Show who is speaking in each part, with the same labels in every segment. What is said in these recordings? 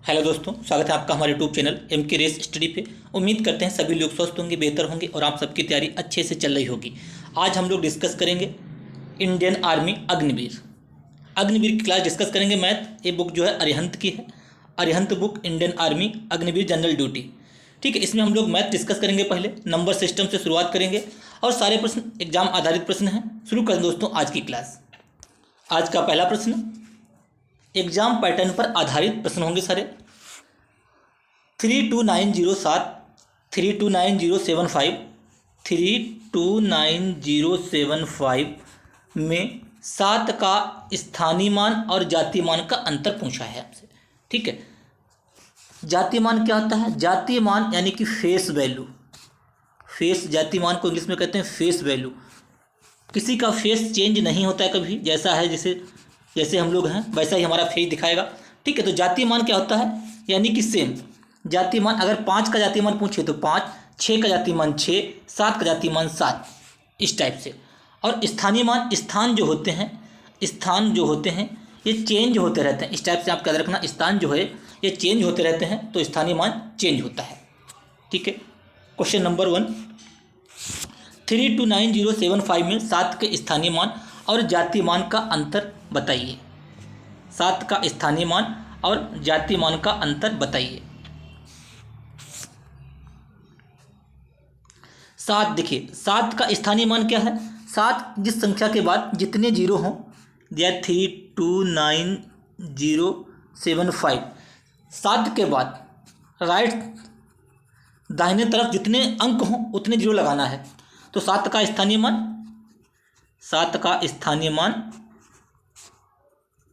Speaker 1: Hello दोस्तों, स्वागत है आपका हमारे यूट्यूब चैनल एम के रेस स्टडी पे। उम्मीद करते हैं सभी लोग स्वस्थ होंगे, बेहतर होंगे और आप सबकी तैयारी अच्छे से चल रही होगी। आज हम लोग डिस्कस करेंगे इंडियन आर्मी अग्निवीर। अग्निवीर की क्लास डिस्कस करेंगे मैथ। ये बुक जो है अरिहंत की है, Arihant book Indian army Agniveer general duty. ठीक है, इसमें हम लोग मैथ डिस्कस करेंगे। पहले नंबर सिस्टम से शुरुआत करेंगे और सारे प्रश्न एग्जाम आधारित प्रश्न हैं। शुरू करें दोस्तों आज की क्लास। आज का पहला प्रश्न एग्जाम पैटर्न पर आधारित प्रश्न होंगे सारे। 32907, 32907, 32907 में 7 का स्थानीय मान और जातीय मान का अंतर पूछा है आपसे। ठीक है, जातीय मान क्या होता है? जातीय मान यानी कि फेस वैल्यू। फेस, जातीय मान को इंग्लिश में कहते हैं फेस वैल्यू। किसी का फेस चेंज नहीं होता है कभी, जैसा है जैसे हम लोग हैं वैसा ही हमारा फेस दिखाएगा। ठीक है, तो जातीय मान क्या होता है? यानी कि सेम जातीय मान। अगर 5 का जातीय मान पूछे तो 5, 6 का जातीय मान 6, 7 का जातीय मान 7, इस टाइप से। और स्थानीय मान, स्थान जो होते हैं ये चेंज होते रहते हैं। इस टाइप से आप याद रखना, स्थान जो है ये चेंज होते रहते हैं, तो स्थानीय मान चेंज होता है। ठीक है, क्वेश्चन नंबर 1, 32907 में 7 के स्थानीय मान और जातीय मान का अंतर बताइए। 7 का स्थानीय मान और जातीय मान का अंतर बताइए। 7, देखिए 7 का स्थानीय मान क्या है? 7 जिस संख्या के बाद जितने जीरो हों, या 32907, 7 के बाद राइट दाहिने तरफ जितने अंक हों उतने जीरो लगाना है। तो 7 का स्थानीय मान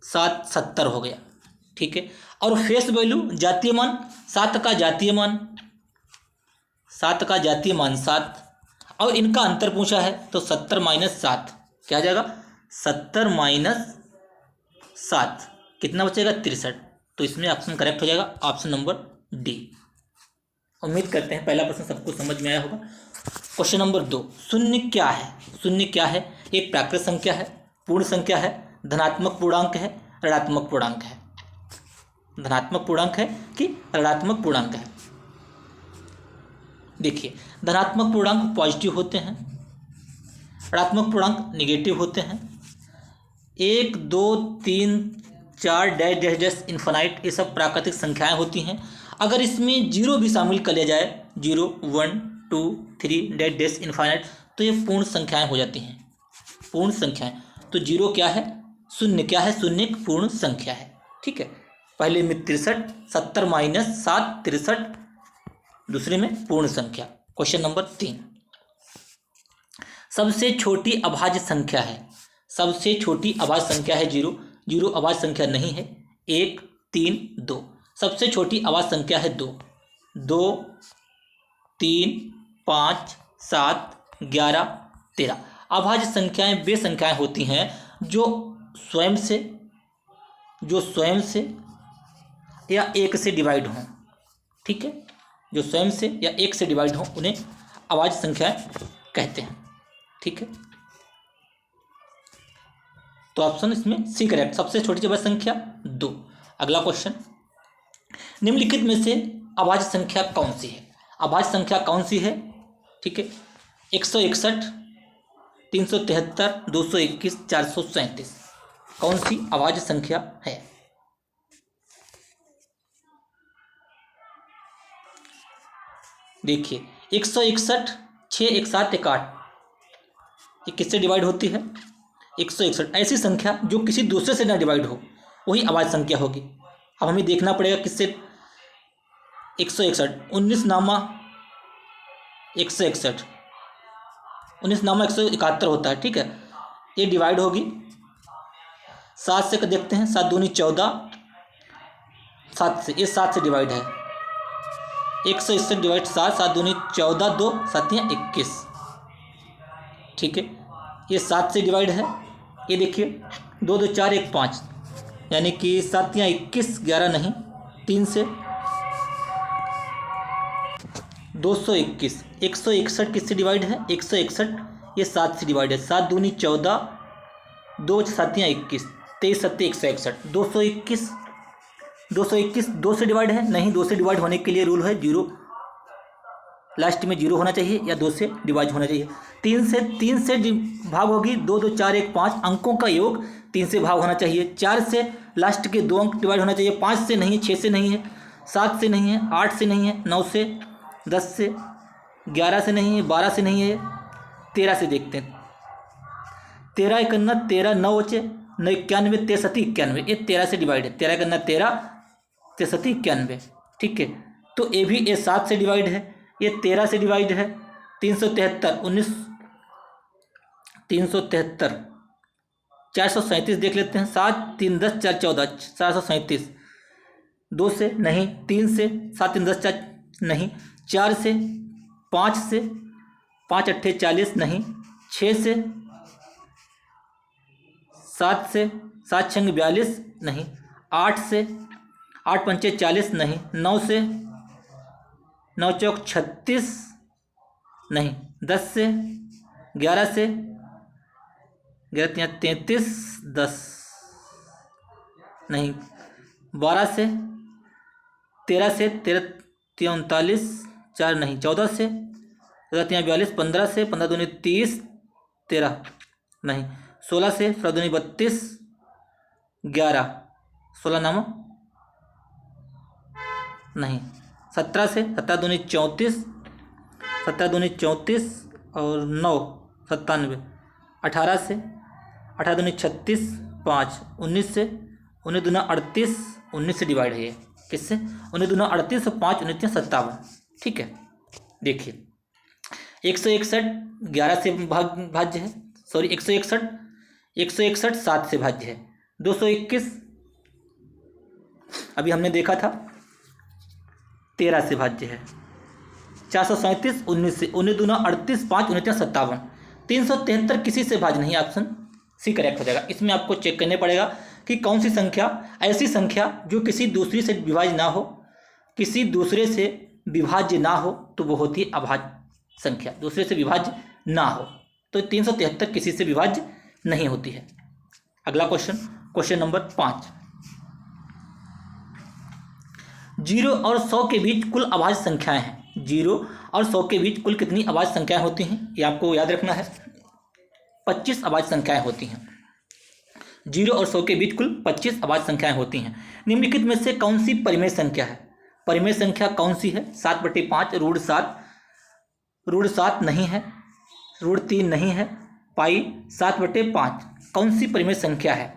Speaker 1: 770 हो गया। ठीक है, और फेस वैल्यू जातीय मान, 7 का जातीय मान 7, और इनका अंतर पूछा है तो 70 - 7 क्या आ जाएगा? 70 - 7 कितना बचेगा? 63। तो इसमें ऑप्शन करेक्ट हो जाएगा, ऑप्शन नंबर डी। उम्मीद करते हैं पहला प्रश्न सबको समझ में आया होगा। क्वेश्चन नंबर 2, शून्य क्या है? शून्य क्या है? एक प्राकृत संख्या है, पूर्ण संख्या है, धनात्मक पूर्णांक है, ऋणात्मक पूर्णांक है। धनात्मक पूर्णांक है कि ऋणात्मक पूर्णांक है? देखिए, धनात्मक पूर्णांक पॉजिटिव होते हैं, ऋणात्मक पूर्णांक नेगेटिव होते हैं। 1, 2, 3, 4 डैश डैश डैश इन्फिनाइट, ये सब प्राकृतिक संख्याएं होती हैं। अगर इसमें जीरो भी शामिल कर लिया जाए, 0, 1, 2, 3 डैश डैश इन्फिनाइट, तो ये पूर्ण संख्याएं हो जाती हैं, पूर्ण संख्याएं। तो जीरो क्या है? शून्य क्या है? शून्य एक पूर्ण संख्या है। ठीक है, पहले में 63, 70 - 7 63, दूसरे में पूर्ण संख्या। क्वेश्चन नंबर 3, सबसे छोटी अभाज्य संख्या है। सबसे छोटी अभाज्य संख्या है 0, 0 अभाज्य संख्या नहीं है। 1, 3, 2, सबसे छोटी अभाज्य संख्या है 2, 2, 3, 5, 7, 11, 13। अभाज्य संख्याएं वे संख्याएं होती हैं जो स्वयं से या 1 से डिवाइड हों। ठीक है, जो स्वयं से या 1 से डिवाइड हों उन्हें अभाज्य संख्याएं कहते हैं। ठीक है, तो ऑप्शन इसमें सी करेक्ट, सबसे छोटी अभाज्य संख्या 2। अगला क्वेश्चन, निम्नलिखित में से अभाज्य संख्या कौन सी है? अभाज्य संख्या कौन सी है? ठीक है, 161, 373, 221, 437 कौन सी अभाज्य संख्या है? देखिए 161, 6, 1, 7, 1, 8, ये किससे डिवाइड होती है? 161 ऐसी संख्या जो किसी दूसरे से ना डिवाइड हो, वही अभाज्य संख्या होगी। अब हमें देखना पड़ेगा किससे। 161, 19 नामा 161, 19 नामा 171 होता है। ठीक है, ये डिवाइड होगी 7 से। देखते हैं, 7 दूनी 14, 7 से, ये 7 से डिवाइड है। 161 डिवाइड 7, 7 दूनी 14, 2 7 21। ठीक है, ये 7 से डिवाइड है। ये देखिए 2, 2, 4, 1, 5, यानी कि 7 या 21, 11 नहीं, 3 से 221। 161 किससे डिवाइड है? 161 ये 7 से डिवाइड है। 7 दूनी 14, 2 7 21, 23 7 161, 221 221 2 से डिवाइड है नहीं, 2 से डिवाइड होने के लिए रूल है 0, लास्ट में 0 होना चाहिए या 2 से डिवाइड होना चाहिए। 3 से भाग होगी 2 2 4 1 5, अंकों का योग 3 से भाग होना चाहिए। 4 से लास्ट के 2 अंक डिवाइड होना चाहिए। 5 से नहीं है, 6 से नहीं है, 7 से नहीं है, 8 से नहीं है, 9 से, 10 से, 11 से नहीं है, 12 से नहीं है, 13 से देखते हैं। 13 इकन्ना 13, 9 बचे 9 91, 63 91, ये 13 से डिवाइड है। 13 इकन्ना 13, 63 91, ठीक है। तो ये भी ये 7 से डिवाइड है, ये 13 से डिवाइड है। 373 19 373, 437 देख लेते हैं। 7 3 10 4 14, 437। 2 से नहीं, 3 से, 7 3 10 4 नहीं, 4 से, 5 से, 5 8 40 नहीं, 6 से, 7 से, 7 6 42 नहीं, 8 से, 8 5 40 नहीं, 9 से, 9 चौक 36 नहीं, 10 से, 11 से, 11 33 10 नहीं, 12 से, 13 से, 13 39 4 नहीं, 14 से, 14 42, 15 से, 15 दूनी 30 13 नहीं, 16 से, 16 दूनी 32 11, 16 नामो नहीं, 17 से, 17 दूनी 34, 17 दूनी 34 और 9 97, 18 से, 18 दूनी 36 5, 19 से, 19 दूना 38, 19 से डिवाइड है ये, किससे? 19 दूना 38 और 5 19 57, ठीक है। देखिए 161 11 से भाज्य है, सॉरी 161 7 से भाज्य है। 221 अभी हमने देखा था 13 से भाज्य है। 437 19 से, 19 दूना 38 5 19 57। 373 किसी से भाज्य नहीं, ऑप्शन सी करेक्ट हो जाएगा। इसमें आपको चेक करने पड़ेगा कि कौन सी संख्या, ऐसी संख्या जो किसी दूसरी से विभाज्य ना हो, किसी दूसरे से विभाज्य ना हो तो वो होती है अभाज्य संख्या, दूसरे से विभाज्य ना हो। तो 373 किसी से विभाज्य नहीं होती है। अगला क्वेश्चन नंबर 5। 0 और 100 के बीच कुल अभाज्य संख्याएं हैं। 0 और 100 के बीच कुल कितनी अभाज्य संख्याएं होती हैं, ये आपको याद रखना है। 25 अभाज्य संख्याएं होती हैं। 0 और 100 के बीच कुल 25 अभाज्य संख्याएं होती हैं। निम्नलिखित में से कौन सी परिमेय संख्या है? परिमेय संख्या कौन सी है? 7/5, रूढ़ 7 नहीं है, रूढ़ 3 नहीं है, पाई 7/5 कौन सी परिमेय संख्या है?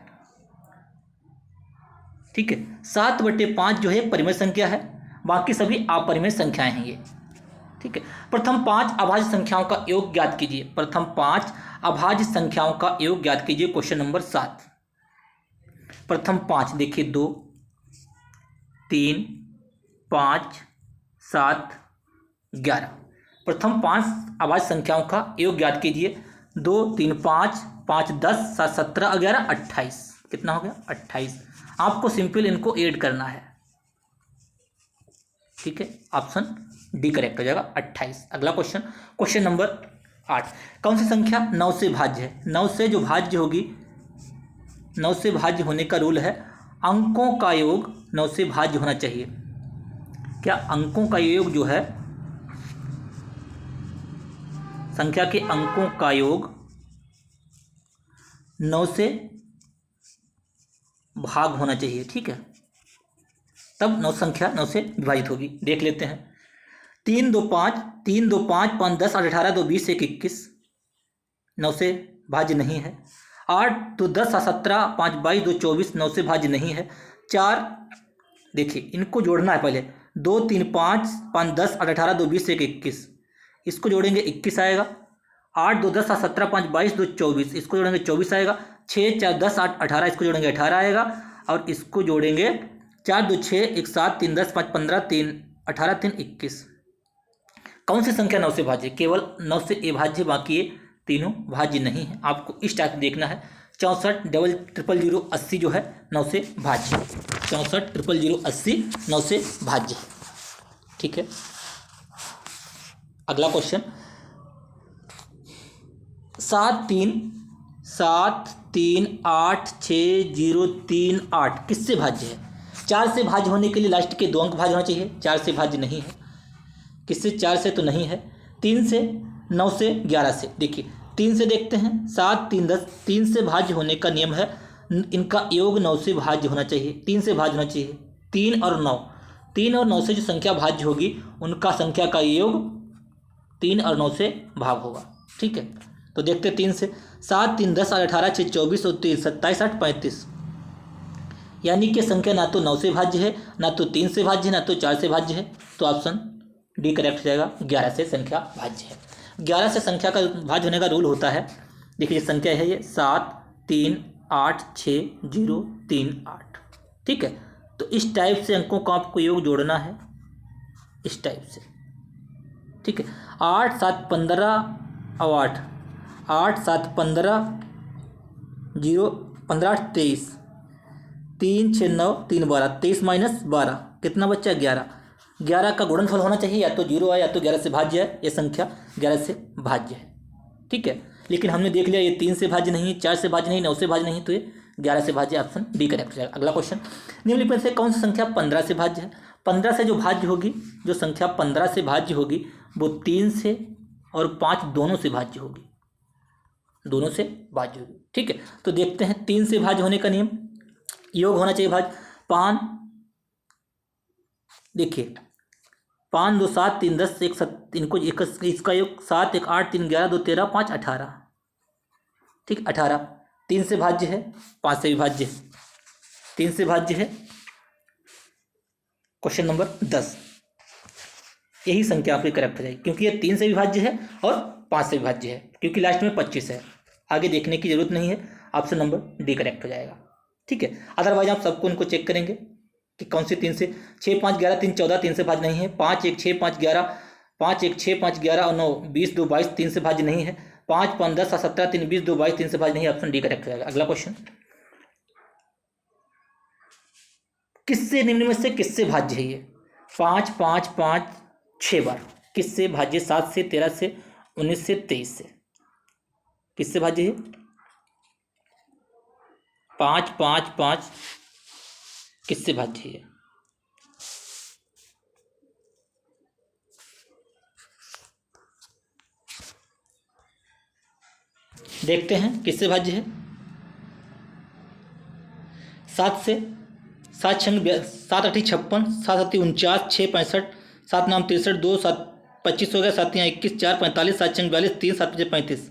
Speaker 1: ठीक है, 7/5 जो है परिमेय संख्या है, बाकी सभी अपरिमेय संख्याएं हैं ये। ठीक है, प्रथम 5 अभाज्य संख्याओं का योग ज्ञात कीजिए। प्रथम 5 अभाज्य संख्याओं का योग ज्ञात कीजिए। Question number 7। प्रथम 5 देखिए 2 3 5 7 11। प्रथम 5 अभाज्य संख्याओं का योग ज्ञात कीजिए। 2 3 5 5 10 7 17 11 28। कितना हो गया? 28। आपको सिंपल इनको ऐड करना है। ठीक है, ऑप्शन डी करेक्ट हो जाएगा, 28। अगला क्वेश्चन नंबर 8। कौन सी संख्या 9 से भाज्य है? 9 से जो भाज्य होगी, 9 से भाज्य होने का रूल है अंकों का योग 9 से भाज्य होना चाहिए। क्या अंकों का योग जो है, संख्या के अंकों का योग 9 से भाग होना चाहिए। ठीक है, तब 9 संख्या 9 से विभाजित होगी। देख लेते हैं। 3 2 5 3 2 5 5 10 8 18 2 20 1 21 9 से भाज्य नहीं है। 8 2 10 7 17 5 22 2 24 9 से भाज्य नहीं है। 4 देखिए इनको जोड़ना है पहले। 2 3 5 5 10 8 18 2 20 1 21 इसको जोड़ेंगे 21 आएगा। 8 2 10 7 17 5 22 2 24 इसको जोड़ेंगे 24 आएगा। 6 4 10 8 18 इसको जोड़ेंगे 18 आएगा। और इसको जोड़ेंगे 4 2 6 1 7 3 10 5 15 3 18 3 21। कौन सी संख्या 9 से भाज्य? केवल 9 से अभाज्य, बाकी ये तीनों भाज्य नहीं है। आपको इस टाइप देखना है। 64 0000 80 जो है 9 से भाज्य। 64 0000 80 9 से भाज्य। ठीक है, अगला क्वेश्चन 7 3 8 6 0 3 8 किससे भाज्य है? 4 से भाज्य होने के लिए लास्ट के 2 अंक भाज्य होना चाहिए, 4 से भाज्य नहीं है। किससे? 4 से तो नहीं है। 3 से, 9 से, 11 से। देखिए 3 से देखते हैं, 7 3 10, 3 से भाज्य होने का नियम है इनका योग 9 से भाज्य होना चाहिए, 3 से भाज्य होना चाहिए। 3 और 9, 3 और 9 से जो संख्या भाज्य होगी उनका संख्या का योग 3 और 9 से भाग होगा। ठीक है, तो देखते 3 से, 7 3 10 और 18 6 24 और 3 27 8 35, यानी कि संख्या ना तो 9 से भाज्य है, ना तो 3 से भाज्य है, ना तो 4 से भाज्य है। तो ऑप्शन डी करेक्ट हो जाएगा, 11 से संख्या भाज्य है। 11 से संख्या का भाज्य होने का रूल होता है, देखिए संख्या है ये 7 3 8 6 0 3 8। ठीक है, तो इस टाइप से अंकों का आपको योग जोड़ना है, इस टाइप से। ठीक है, 8 7 15 और 8, 8 7 15 0 15 8 23, 3 6 9 3 12, 23 माइनस 12 कितना बच्चा? 11। 11 का गुणनफल होना चाहिए, या तो 0 है या तो 11 से भाज्य है। ये संख्या 11 से भाज्य है। ठीक है, लेकिन हमने देख लिया ये 3 से भाज्य नहीं, 4 से भाज्य नहीं, 9 से भाज्य नहीं, तो ये 11 से भाज्य, ऑप्शन डी करेक्ट हो जाएगा। अगला क्वेश्चन, निम्नलिखित में से कौन सी संख्या 15 से भाज्य है? 15 से जो भाज्य होगी, जो संख्या 15 से भाज्य होगी वो 3 से और 5 दोनों से भाज्य होगी, दोनों से भाज्य होगी। ठीक है, तो देखते हैं 3 से भाज्य होने का नियम, योग होना चाहिए भाज्य। 5, देखिए 5 2 7 3 10 1 7, इनको इसका योग 7 1 8 3 11 2 13 5 18। ठीक, 18 3 से भाज्य है, 5 से भी भाज्य है, 3 से भाज्य है। क्वेश्चन नंबर 10, यही संख्या आपकी करेक्ट हो जाएगी, क्योंकि ये 3 से भी भाज्य है और 5 से भी भाज्य है, क्योंकि लास्ट में 25 है। आगे देखने की जरूरत नहीं है, ऑप्शन नंबर डी करेक्ट हो जाएगा। ठीक है, अदरवाइज आप सबको उनको चेक करेंगे कि कौन सी 3 से, 6 5 11 3 14 3 से भाज्य नहीं है। 5 1 6 5 11, 5 1 6 5 11 और 9 20 2 22 3 से भाज्य नहीं है। 5 5 10 17 3 20 2 22 3 से भाज्य नहीं है, ऑप्शन डी करेक्ट हो जाएगा। अगला क्वेश्चन, किससे, निम्न में से किससे भाज्य है ये? 5 5 5 6 बार किससे भाज्य? 7 से, 13 से, 19 से, 23 से। किससे भाज्य है? 5 5 5 किससे भाज्य है? देखते हैं किससे भाज्य है। 7 से, 7 छंग 7 8 56, 7 7 49, 6 65, 7 9 63, 2 7 25 हो गया, 7 यहाँ 21, 4 45, 7 छंग 42, 3 7 5 35।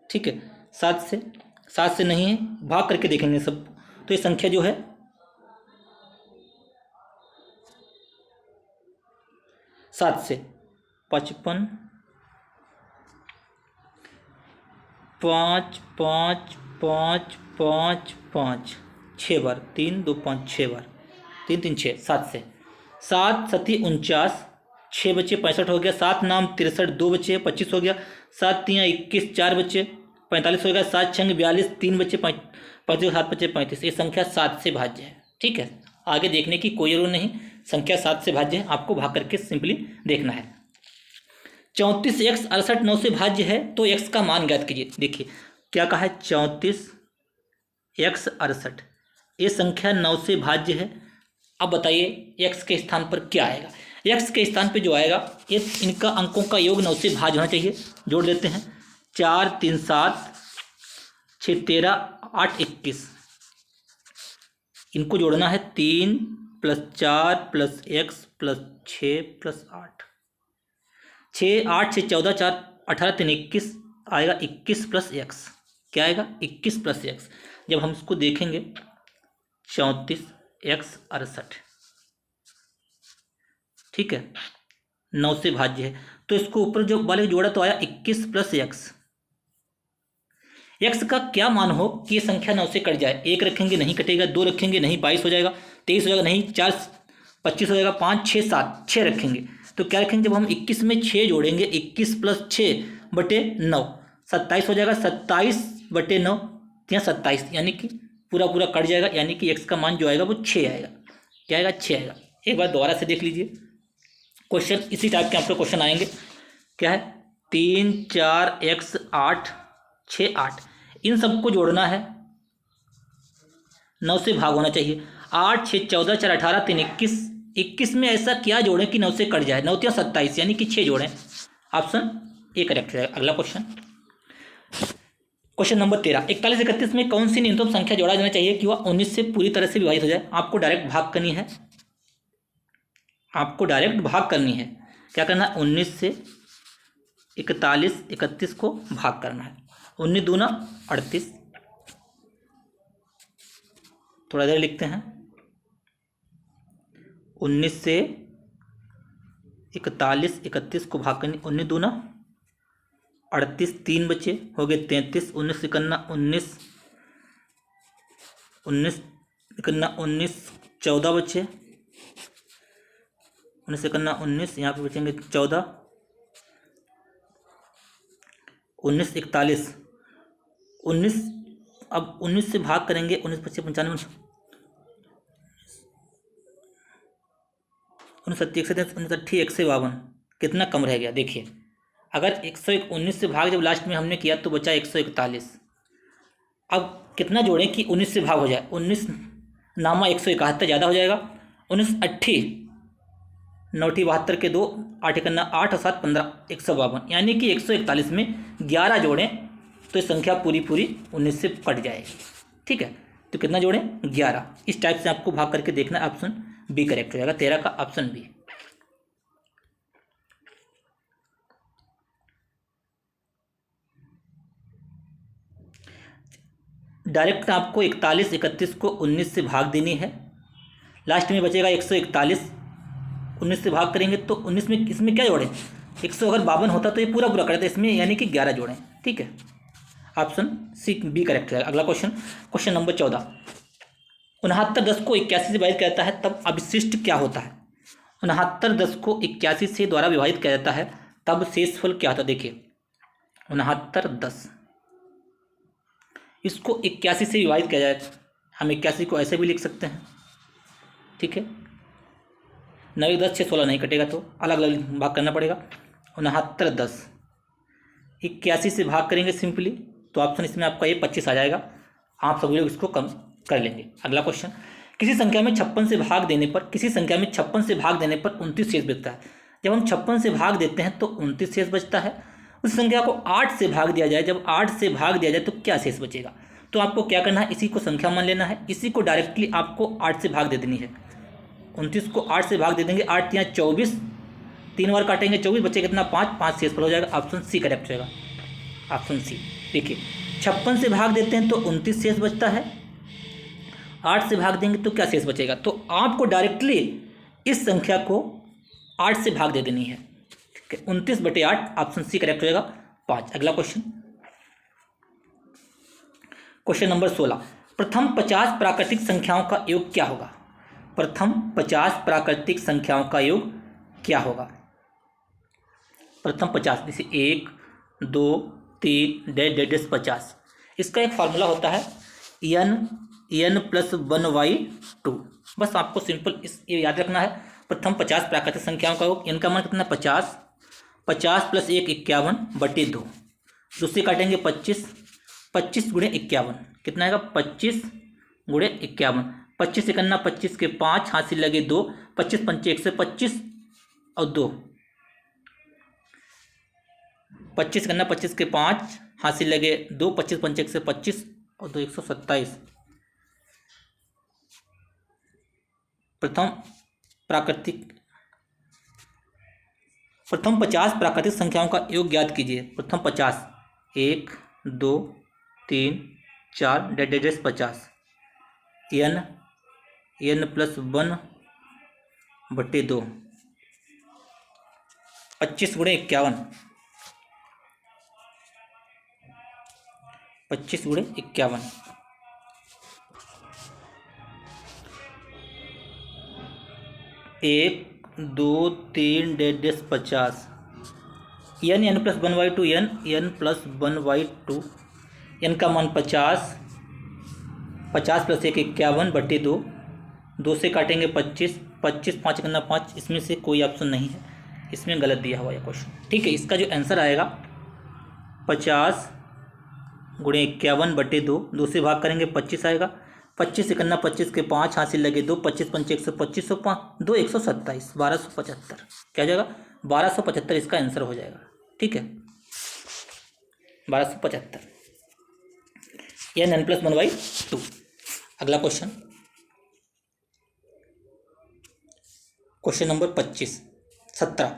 Speaker 1: ठीक है, 7 से नहीं है, भाग करके देखेंगे सब। तो ये संख्या जो है 7 से 55, 5 5 5 5 5 6 बार, 3 2 5 6 बार, 3 3 6, 7 से। 7 7 49, 6 बचे 65 हो गया, 7 नाम 63, 2 बचे 25 हो गया, 7 3 21, 4 बचे 45 हो गया, 7 छंग 42, 3 बचे 5 7 बचे 35। ये संख्या 7 से भाज्य है। ठीक है, आगे देखने की कोई जरूरत नहीं, संख्या 7 से भाज्य है, आपको भाग करके सिंपली देखना है। 34 x 68 9 से भाज्य है, तो x का मान ज्ञात कीजिए। देखिए क्या कहा है, 34 x 68, ये संख्या 9 से भाज्य है। अब बताइए x के स्थान पर क्या आएगा? x के स्थान पर जो आएगा, ये इनका अंकों का योग 9 से भाज्य होना चाहिए। जोड़ देते हैं, 4 3 7 6 13 8 21, इनको जोड़ना है। 3 + 4 + x + 6 + 8, 6 8 6 14 4 18 3 21 आएगा, 21 + x। क्या आएगा? 21 + x। जब हम इसको देखेंगे 34 x 68, ठीक है, 9 से भाज्य है, तो इसको ऊपर जो वाले जोड़ा तो आया 21 + x। x का क्या मान हो कि ये संख्या 9 से कट जाए? 1 रखेंगे नहीं कटेगा, 2 रखेंगे नहीं 22 हो जाएगा, 23 हो जाएगा नहीं, 4 25 हो जाएगा, 5 6 7 6 रखेंगे तो क्या रखेंगे? जब हम 21 में 6 जोड़ेंगे, 21 + 6 बटे 9 27 हो जाएगा, 27 बटे 9 या 27, यानी कि पूरा पूरा कट जाएगा, यानी कि x का मान जो आएगा वो 6 आएगा। क्या आएगा? 6 आएगा। एक बार दोबारा से देख लीजिए क्वेश्चन, इसी टाइप के आपके क्वेश्चन आएंगे। क्या है? 3 4 x 8 6 8, इन सबको जोड़ना है 9 से भाग होना चाहिए। 8 6 14 4 18 3 21, 21 में ऐसा क्या जोड़ें कि 9 से कट जाए, 9 3 27 यानी कि 6 जोड़ें। ऑप्शन ए करेक्ट है। अगला क्वेश्चन, क्वेश्चन नंबर 13, 41 31 में कौन सी न्यूनतम संख्या जोड़ा जाना चाहिए कि वह 19 से पूरी तरह से विभाजित हो जाए। आपको डायरेक्ट भाग करनी है, आपको डायरेक्ट भाग करनी है। क्या करना है, 19 से 41 31 को भाग करना है। 19 दूना 38, थोड़ा देर लिखते हैं। 19 से 41 31 को भाग करनी, 19 दूना 38, 3 बचे हो गए 33, 19 इकन्ना 19, 19 इकन्ना 19, 14 बचे, 19 इकन्ना 19, यहाँ पे बचेंगे 14, 19 41, 19, अब 19 से भाग करेंगे, 19 25 95, 19 1 से 52, कितना कम रह गया देखिए। अगर 119 से भाग जब लास्ट में हमने किया तो बचा 141। अब कितना जोड़ें कि 19 से भाग हो जाए, 19 नामा 171 ज़्यादा हो जाएगा, 19 80 9 72 के 2, 8 करना 8 और 7 15, 152, यानी कि 141 में 11 जोड़ें तो ये संख्या पूरी 19 से कट जाएगी। ठीक है, तो कितना जोड़ें, 11। इस टाइप से आपको भाग करके देखना, ऑप्शन बी करेक्ट हो जाएगा। 13 का ऑप्शन बी। डायरेक्ट आपको 41 31 को 19 से भाग देनी है, लास्ट में बचेगा 141, 19 से भाग करेंगे तो 19 में इसमें क्या जोड़ें, 100 अगर 52 होता तो ये पूरा पूरा करते, इसमें यानी कि 11 जोड़ें। ठीक है, ऑप्शन सी बी करेक्ट है। अगला क्वेश्चन, क्वेश्चन नंबर 14, 69 10 को 81 से विभाजित किया जाता है तब अवशिष्ट क्या होता है। 69 10 को 81 से द्वारा विभाजित किया जाता है तब शेषफल क्या होता है। देखिए 69 10 इसको 81 से विभाजित किया जाए, हम 81 को ऐसे भी लिख सकते हैं। ठीक है, 9 10 6 16 नहीं कटेगा तो अलग अलग भाग करना पड़ेगा। 69 10 81 से भाग करेंगे सिंपली तो ऑप्शन इसमें आपका ये 25 आ जाएगा। आप सभी लोग इसको कम कर लेंगे। अगला क्वेश्चन, किसी संख्या में 56 से भाग देने पर, किसी संख्या में 56 से भाग देने पर 29 शेष बचता है। जब हम 56 से भाग देते हैं तो 29 शेष बचता है। उस संख्या को 8 से भाग दिया जाए, जब 8 से भाग दिया जाए तो क्या शेष बचेगा। तो आपको क्या करना है, इसी को संख्या मान लेना है, इसी को डायरेक्टली आपको 8 से भाग दे देनी है। 29 को 8 से भाग दे देंगे, 8 यहाँ 24, 3 बार काटेंगे 24, बचे कितना 5, 5 शेष पर हो जाएगा। ऑप्शन सी करेक्ट रहेगा, ऑप्शन सी। देखिए 56 से भाग देते हैं तो 29 शेष बचता है, 8 से भाग देंगे तो क्या शेष बचेगा। तो आपको डायरेक्टली इस संख्या को 8 से भाग दे देनी है। 29/8, ऑप्शन सी करेक्ट हो जाएगा 5। अगला क्वेश्चन, क्वेश्चन नंबर 16, प्रथम 50 प्राकृतिक संख्याओं का योग क्या होगा। प्रथम 50 प्राकृतिक संख्याओं का योग क्या होगा। प्रथम 50 जैसे 1 2 3 डेढ़ 50, इसका एक फार्मूला होता है n + 1/2। बस आपको सिंपल ये याद रखना है। प्रथम 50 प्राकृतिक संख्याओं का योग, n का मान कितना 50, 50 + 1 51/2, दूसरी काटेंगे 25, 25 × 51 कितना आएगा 25 × 51, 25 इकन्ना 25 के 5, हासिल लगे 2, 25 पंचे 125 और 2, 25 इकन्ना 25 के 5, हासिल लगे 2, 25 पंचे 125 और 2 127। प्रथम 50 प्राकृतिक संख्याओं का योग ज्ञात कीजिए। प्रथम 50 1 2 3 4 डेढ़ 50, n + 1/2, 25 × 51, 25 × 51, 1 2 3 डेढ़ 50, n + 1/2, n + 1/2, n का मान 50, 50 + 1 51/2, 2 से काटेंगे 25, 25 5 करना 5, इसमें से कोई ऑप्शन नहीं है, इसमें गलत दिया हुआ है क्वेश्चन। ठीक है, इसका जो आंसर आएगा 50 × 51/2, 2 से भाग करेंगे 25 आएगा, 25 इकन्ना 25 के 5 हासिल लगे 2, 25 पंचे 125, 2 127, 1275 क्या हो जाएगा 1275 इसका आंसर हो जाएगा। ठीक है 1275 या n+1/2। अगला क्वेश्चन नंबर 17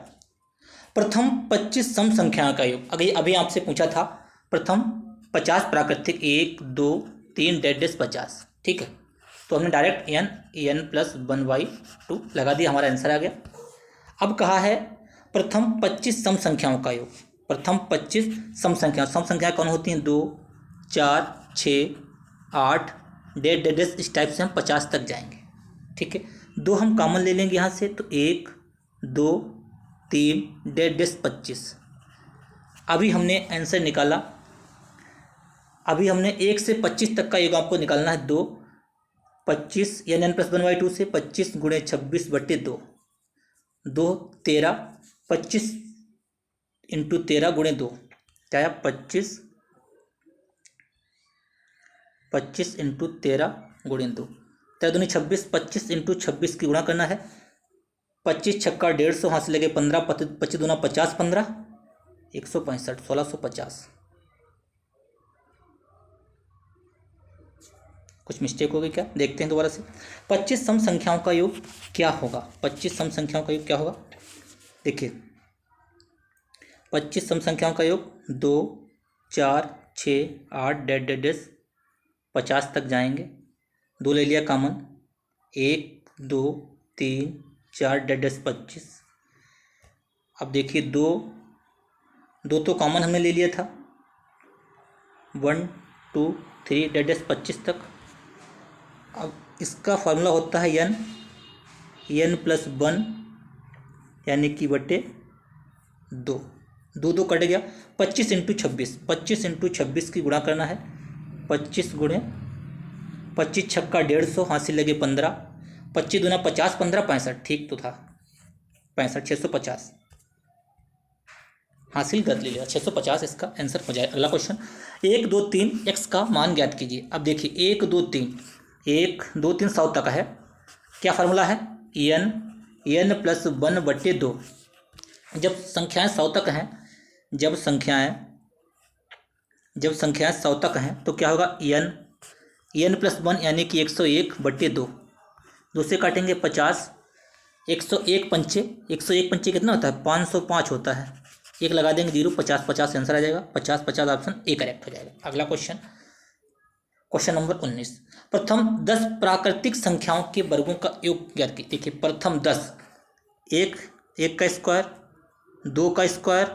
Speaker 1: प्रथम 25 सम संख्याओं का योग। अभी आपसे पूछा था प्रथम 50 प्राकृतिक 1 2 3 डेड 50। ठीक है तो हमने डायरेक्ट n+1/2 लगा दिया, हमारा आंसर आ गया। अब कहा है प्रथम 25 सम संख्याओं का योग। प्रथम 25 सम संख्याएं कौन होती हैं 2 4 6 8 डेड इस टाइप से हम 50 तक जाएंगे। ठीक है 2 हम कॉमन ले लेंगे यहाँ से तो 1 2 3 डेड 25। अभी हमने आंसर निकाला। अभी हमने 1 से 25 तक का योग आपको निकालना है 2 25 यानी n+1/2 से 25 गुणे 26/2 2 13 25 इंटू 13 गुणे 2 क्या है 25 इंटू 13 गुणे 2 13 दूनी 26 25 इंटू 26 की गुणा करना है 25 छक्का 150 हाथ से लगे 15 25 दूना 50 15 165 1650। कुछ मिस्टेक होगी क्या देखते हैं दोबारा से। 25 सम संख्याओं का योग क्या होगा 25 सम संख्याओं का योग क्या होगा देखिए 25 सम संख्याओं का योग 2 4 6 8 डेड 50 तक जाएंगे। 2 ले लिया कॉमन 1 2 3 4 डेड 25। अब देखिए 2 तो कॉमन हमने ले लिया था 1 2 3 डेड 25 तक। अब इसका फॉर्मूला होता है n+1 यानी कि बटे 2 कट गया 25 इंटू 26 की गुणा करना है 25 गुणे 25 छक्का 150 हासिल लगे 15 25 दूना 50 15 65 ठीक तो था 65 650 हासिल कर लिया 650 इसका आंसर हो जाए। अगला क्वेश्चन 1 2 3 x का मान ज्ञात कीजिए। अब देखिए 1 2 3 1 2 3 100 तक है क्या फार्मूला है n+1/2। जब संख्याएं 100 तक हैं जब संख्याएं 100 तक हैं तो क्या होगा n+1 यानी कि 101/2 2 से काटेंगे 50 101 पंचे कितना होता है 505 होता है। एक लगा देंगे 0 50 50 आंसर आ जाएगा 50 50 ऑप्शन ए करेक्ट हो जाएगा। अगला क्वेश्चन नंबर 19 प्रथम 10 प्राकृतिक संख्याओं के वर्गों का योग ज्ञात कीजिए। देखिए प्रथम 10 1 का स्क्वायर 2 का स्क्वायर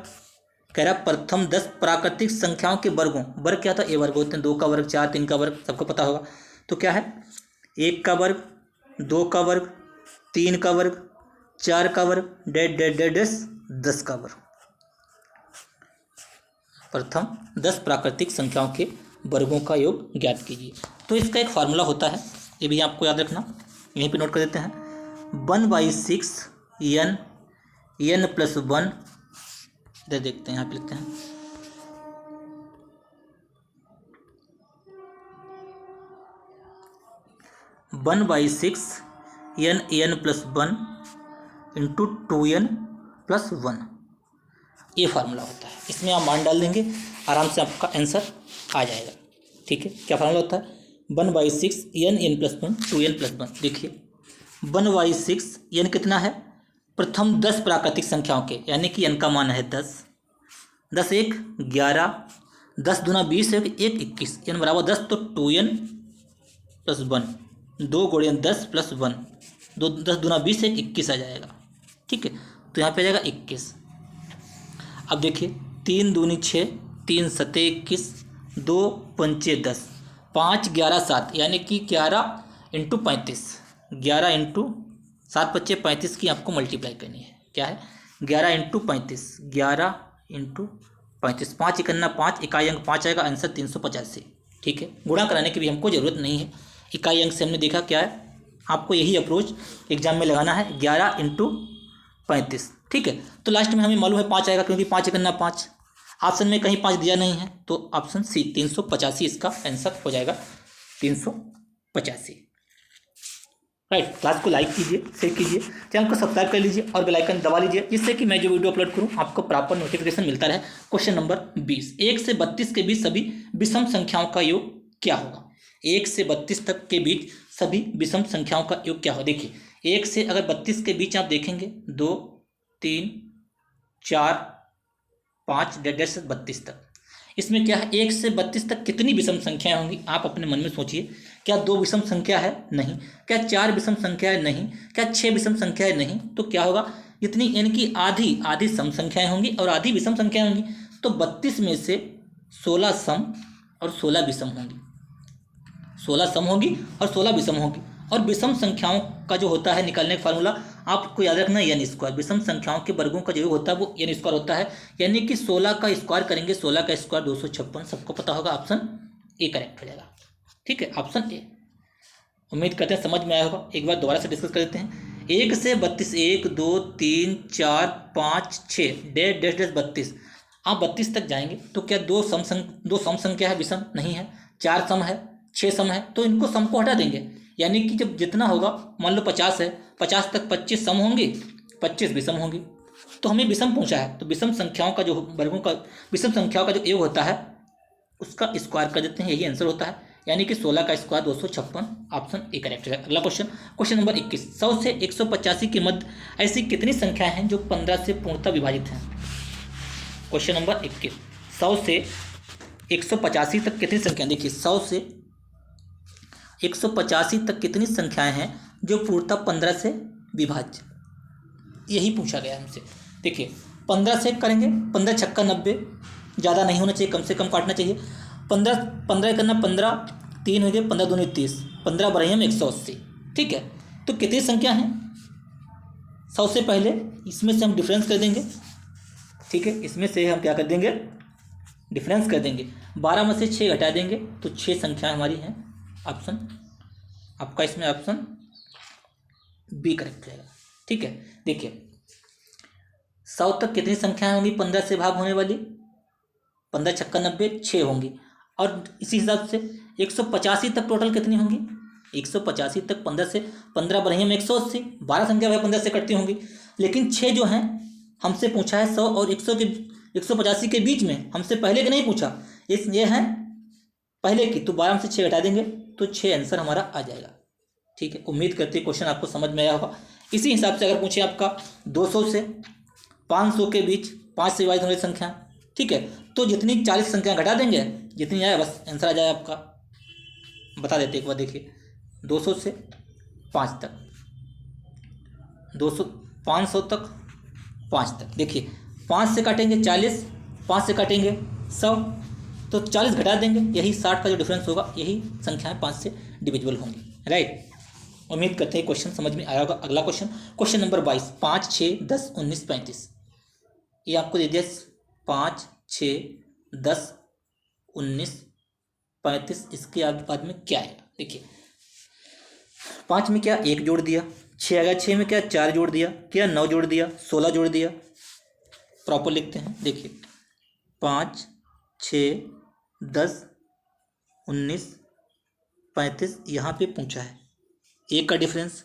Speaker 1: कह रहा प्रथम 10 प्राकृतिक संख्याओं के वर्गों वर्ग क्या था ए वर्ग होते हैं 2 का वर्ग 4 3 का वर्ग सबको पता होगा तो क्या है 1 का वर्ग 2 का वर्ग 3 का वर्ग 4 का वर्ग डेड 10 का वर्ग। प्रथम 10 प्राकृतिक संख्याओं के वर्गों का योग ज्ञात कीजिए। तो इसका एक फार्मूला होता है ये भी आपको याद रखना यहीं पे नोट कर देते हैं 1/6 n+1 इधर देखते हैं यहाँ पे लिखते हैं 1/6 n+1 इंटू 2n+1 ये फार्मूला होता है। इसमें आप मान डाल देंगे आराम से आपका आंसर आ जाएगा। ठीक है क्या फार्मूला होता है 1/6 n+1 2n+1। देखिए 1/6 n कितना है प्रथम 10 प्राकृतिक संख्याओं के यानी कि n का मान है 10 10 1 11 10 दूना 20 है 1 21 n बराबर 10 तो 2n+1 2 गुणे 10 + 1 10 दूना 20 है 21 आ जाएगा। ठीक है तो यहाँ पे आ जाएगा 21। अब देखिए 3 दूनी 6 3 7 21 2 पंचे 10 5 11 7 यानी कि 11 इंटू 35 11 इंटू 7 बच्चे 35 की आपको मल्टीप्लाई करनी है। क्या है 11 इंटू 35 11 इंटू 35 5 इकन्ना 5 इकाई अंक 5 आएगा आंसर 385। ठीक है गुणा कराने की भी हमको ज़रूरत नहीं है इकाई अंक से हमने देखा क्या है आपको यही अप्रोच एग्जाम में लगाना है 11 इंटू 35। ठीक है तो लास्ट में हमें मालूम है 5 आएगा क्योंकि 5 इकन्ना 5 ऑप्शन में कहीं 5 दिया नहीं है तो ऑप्शन सी 385 इसका आंसर हो जाएगा 385। 85। राइट। क्लास को लाइक कीजिए, शेयर कीजिए, चैनल को सब्सक्राइब कर लीजिए और बेल आइकन दबा लीजिए, जिससे कि मैं जो वीडियो अपलोड करूँ आपको प्रॉपर नोटिफिकेशन मिलता रहे। क्वेश्चन नंबर 20, 1 से 32 के बीच सभी विषम संख्याओं का योग क्या होगा? 1 से 32 तक के बीच सभी विषम संख्याओं का योग क्या होगा? देखिए 1 से अगर 32 के बीच आप देखेंगे 2 3 4 5 डेढ़ से 32 तक, इसमें क्या है 1 से 32 तक कितनी विषम संख्याएं होंगी? आप अपने मन में सोचिए। क्या 2 विषम संख्या है? नहीं। क्या 4 विषम संख्या है? नहीं। क्या 6 विषम संख्या है? नहीं। तो क्या होगा? इतनी, यानी कि आधी आधी सम संख्याएं होंगी और आधी विषम संख्याएं होंगी। तो 32 में से 16 सम और 16 विषम होंगी। 16 सम होगी और 16 विषम होगी। और विषम संख्याओं का जो होता है निकालने का फार्मूला आपको याद रखना है, एन स्क्वायर। विषम संख्याओं के वर्गों का जो योग होता है वो एन स्क्वायर होता है, यानी कि 16 का स्क्वायर करेंगे, 16 का स्क्वायर 256। सबको पता होगा, ऑप्शन ए करेक्ट हो जाएगा। ठीक है, ऑप्शन ए। उम्मीद करते हैं समझ में आया होगा। एक बार दोबारा से डिस्कस कर लेते हैं। 1 से 32, 1 2 3 4 5 6 डेढ़ डेढ़ डेढ़ 32। आप 32 तक जाएंगे तो क्या दो सम संख्या है? विषम नहीं है। 4 सम है, 6 सम है, तो इनको सम को हटा देंगे, यानी कि जब जितना होगा, मान लो 50 है, 50 तक 25 सम होंगी, 25 विषम होंगी। तो हमें विषम पूछा है, तो विषम संख्याओं का जो वर्गों का विषम संख्याओं का जो योग होता है उसका स्क्वायर कर देते हैं, यही आंसर होता है, यानी कि 16 का स्क्वायर 256। ऑप्शन ए करेक्ट है। अगला क्वेश्चन, क्वेश्चन नंबर 21, 100 से 185 के मध्य ऐसी कितनी संख्याएं हैं जो 15 से पूर्णतः विभाजित हैं? क्वेश्चन नंबर 21, 100 से 185 तक कितनी संख्याएं? देखिए 100 से 185 तक कितनी संख्याएं हैं जो पूर्णतः 15 से विभाज्य, यही पूछा गया हमसे। देखिए 15 से करेंगे, 15 छक्का 90, ज़्यादा नहीं होना चाहिए, कम से कम काटना चाहिए। 15 करना 15, 3 हो गए, 15 दूनी 30, 15 बढ़े हम 180। ठीक है, तो कितनी संख्या हैं? 100 से पहले इसमें से हम डिफरेंस कर देंगे। ठीक है, इसमें से हम क्या कर देंगे? डिफरेंस कर देंगे। 12 में से 6 घटा देंगे तो 6 संख्याएं हमारी हैं। ऑप्शन आपका इसमें ऑप्शन बी करेक्ट रहेगा। ठीक है, देखिए 100 तक कितनी संख्याएं होंगी 15 से भाग होने वाली? 15 छक्का 90, 6 होंगी। और इसी हिसाब से 185 तक टोटल कितनी होंगी? 185 तक 15 से 15 बढ़े हम 180, 12 संख्या भाई 15 से कटती होंगी। लेकिन 6 जो हैं हमसे पूछा है 100 और 185 के बीच में, हमसे पहले के नहीं पूछा, ये है पहले की, तो 12 में से 6 घटा देंगे तो 6 आंसर हमारा आ जाएगा। ठीक है, उम्मीद करते हैं क्वेश्चन आपको समझ में आया होगा। इसी हिसाब से अगर पूछे आपका 200 से 500 के बीच 5 से विभाजित होने वाली संख्या, ठीक है, तो जितनी 40 संख्या घटा देंगे, जितनी आए बस आंसर आ जाए आपका। बता देते एक बार, देखिए 200 से 5 तक, 200 500 तक 5 तक, देखिए 5 से काटेंगे 40, 5 से काटेंगे 100, तो 40 घटा देंगे, यही 60 का जो डिफरेंस होगा, यही संख्याएं 5 से डिविजिबल होंगी। राइट, उम्मीद करते हैं क्वेश्चन समझ में आया होगा। अगला क्वेश्चन, क्वेश्चन नंबर 22, 5 6 10 19 35। ये आपको दे दिया 5 6 10 19 35, इसके बाद में क्या आएगा? देखिए 5 में क्या 1 जोड़ दिया, 6 आएगा, 6 में क्या 4 जोड़ दिया, क्या 9 जोड़ दिया, 16 जोड़ दिया। प्रॉपर लिखते हैं, देखिए 5 6 10 19 35, यहाँ पे पूछा है 1 का डिफरेंस,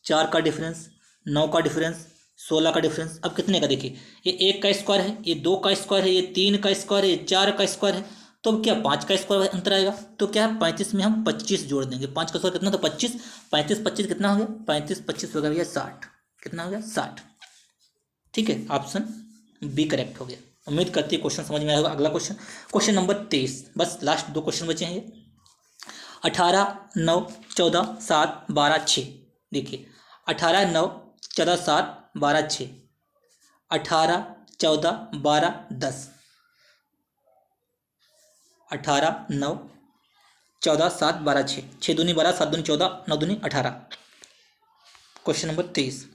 Speaker 1: 4 का डिफरेंस, 9 का डिफरेंस, 16 का डिफरेंस। अब कितने का? देखिए ये 1 का स्क्वायर है, ये 2 का स्क्वायर है, ये 3 का स्क्वायर है, ये 4 का स्क्वायर है, तो अब क्या 5 का स्क्वायर अंतर आएगा, तो क्या है 35 में हम 25 जोड़ देंगे। 5 का स्क्वायर कितना? तो 25, 35 25 कितना हो गया? 35 25 हो गया भैया 60। कितना हो गया? 60। ठीक है, ऑप्शन बी करेक्ट हो गया। उम्मीद करती है क्वेश्चन समझ में आया होगा। अगला क्वेश्चन, क्वेश्चन नंबर 23, बस लास्ट 2 क्वेश्चन बचे हैं ये। 18 9 14 7 12 6। देखिए 18 9 14 7 12 6, 18 14 12 10, 18 9 14 7 12 6, 6 दूनी 12, 7 दूनी 14, 9 दूनी 18। क्वेश्चन नंबर 23,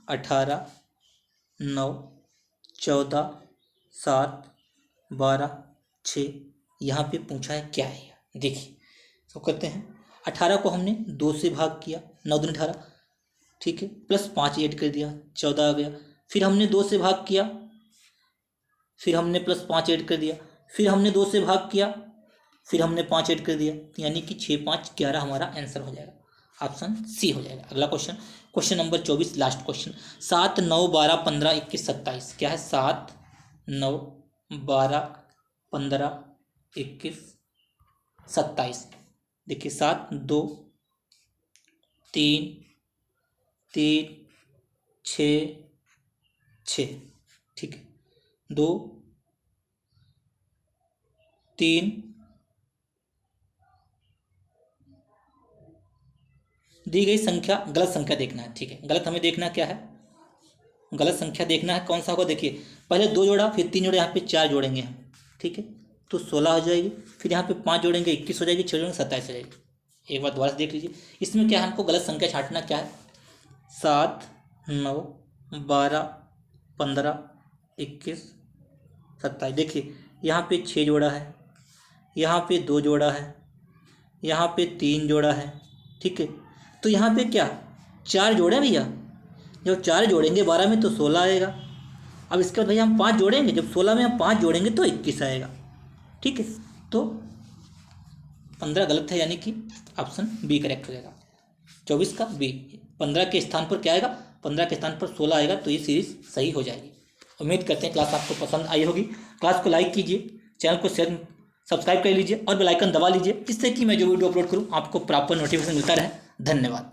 Speaker 1: 18 9 14 7 12 6, यहाँ पे पूछा है क्या है? देखिए तो करते हैं, 18 को हमने 2 से भाग किया, 9 दूनी 18, ठीक है, प्लस 5 ऐड कर दिया, 14 आ गया। फिर हमने 2 से भाग किया, फिर हमने प्लस 5 ऐड कर दिया, फिर हमने 2 से भाग किया, फिर हमने 5 ऐड कर दिया, तो यानी कि 6 5 11 हमारा आंसर हो जाएगा, ऑप्शन सी हो जाएगा। अगला question, question number 24, last question. 7 9 12 15 21 27, क्या है? 7 9 12 15 21 27। देखिए 7 2 3 3 6 6, ठीक है, 2 3 दी गई संख्या गलत संख्या देखना है, ठीक है। गलत हमें देखना क्या है? गलत संख्या देखना है, कौन सा होगा? देखिए पहले 2 जोड़ा, फिर 3 जोड़े, यहाँ पे 4 जोड़ेंगे हम, ठीक है, तो 16 हो जाएगी। फिर यहाँ पे 5 जोड़ेंगे 21 हो जाएगी, 6 जोड़ेंगे 27 हो जाएगी। एक बार दोबारा से देख लीजिए, इसमें क्या है, हमको गलत संख्या छांटना क्या है? 7 9 12 15 21 27। देखिए यहाँ पे 6 जोड़ा है, यहाँ पे 2 जोड़ा है, यहाँ पे 3 जोड़ा है, ठीक है, तो यहाँ पे क्या 4 जोड़े भैया। जब 4 जोड़ेंगे 12 में तो 16 आएगा। अब इसके बाद भैया हम 5 जोड़ेंगे, जब 16 में हम 5 जोड़ेंगे तो 21 आएगा, ठीक है। तो 15 गलत है, यानी कि ऑप्शन बी करेक्ट हो जाएगा। 24 का बी, 15 के स्थान पर क्या आएगा? 15 के स्थान पर 16 आएगा, तो ये सीरीज सही हो जाएगी। उम्मीद करते हैं क्लास आपको पसंद आई होगी। क्लास को लाइक कीजिए, चैनल को शेयर सब्सक्राइब कर लीजिए और बेल आइकन दबा लीजिए, जिससे कि मैं जो वीडियो अपलोड करूँ आपको प्रॉपर नोटिफिकेशन मिलता रहे। धन्यवाद।